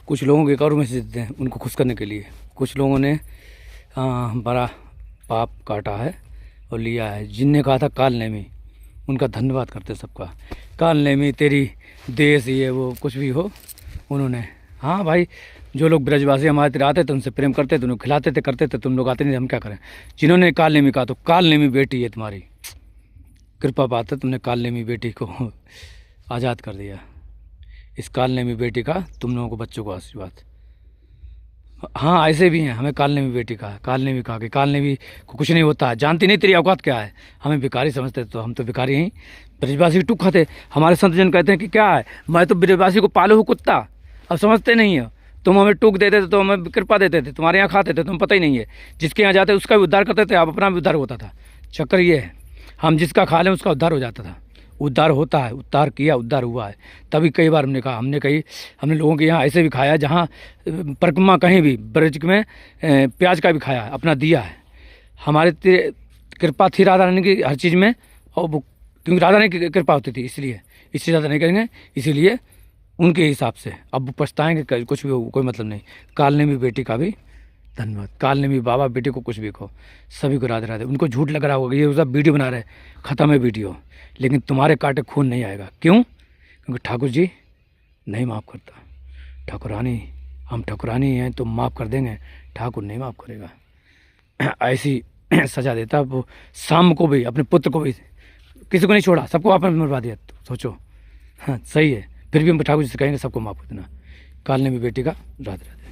कुछ लोगों के एक और मैसेज देते हैं उनको खुश करने के लिए। कुछ लोगों ने बड़ा पाप काटा है और लिया है। जिनने कहा था काल नेमी, उनका धन्यवाद करते हैं सबका। काल नेमी तेरी देश ये वो कुछ भी हो, उन्होंने हाँ भाई, जो लोग ब्रजवासी हमारे तेरे आते थे उनसे प्रेम करते थे, उन्हें खिलाते थे करते थे, तुम लोग आते नहीं, हम क्या करें। जिन्होंने काल नेमी कहा, तो काल नेमी बेटी है तुम्हारी, कृपा बात है तुमने काल नेमी बेटी को आज़ाद कर दिया। इस काल नेमी बेटी का तुम लोगों को बच्चों को आशीर्वाद। हाँ ऐसे भी हैं, हमें काल नेमी बेटी कहा, काल नेमी कहा कि काल नेमी को कुछ नहीं होता है, जानती नहीं तेरी औकात क्या है, हमें भिखारी समझते, तो हम तो भिखारी हैं। ब्रजवासी टूक खाते, हमारे संत जन कहते हैं कि क्या है, मैं तो ब्रजवासी को पालू हूँ कुत्ता, अब समझते नहीं हो। तुम हमें टूक देते थे तो हमें कृपा देते थे, तुम्हारे यहाँ खाते थे, तुम पता ही नहीं है। जिसके यहाँ जाते उसका भी उद्धार करते थे, आप अपना भी उद्धार होता था। चक्कर ये है, हम जिसका खा लें उसका उद्धार हो जाता था। उद्धार होता है, उद्धार किया, उद्धार हुआ है। तभी कई बार हमने कहा, हमने लोगों के यहाँ ऐसे भी खाया जहाँ परिक्रमा कहीं भी ब्रज में प्याज का भी खाया, अपना दिया है। हमारे कृपा थी राधा रानी की हर चीज़ में, और वो क्योंकि राधा रानी की कृपा होती थी, इसलिए ज़्यादा नहीं करेंगे, इसीलिए उनके हिसाब से। अब वो पछताएंगे, कुछ भी हो, कोई मतलब नहीं। काल नेमी बेटी का भी धन्यवाद। काल नेमी बाबा बेटे को कुछ भी कहो, सभी को राधे राधे। उनको झूठ लग रहा होगा, ये सब वीडियो बना रहे, ख़त्म है वीडियो, लेकिन तुम्हारे काटे खून नहीं आएगा। क्यों? क्योंकि ठाकुर जी नहीं माफ़ करता। ठाकुरानी, हम ठाकुरानी हैं तो माफ़ कर देंगे, ठाकुर नहीं माफ़ करेगा। ऐसी सज़ा देता वो। शाम को भी अपने पुत्र को भी, किसी को नहीं छोड़ा, सबको आपने मरवा दिया। तो सोचो, हाँ सही है। फिर भी हम ठाकुर जी से कहेंगे सबको माफ़ कर देना। काल नेमी बेटी का राधे राधे।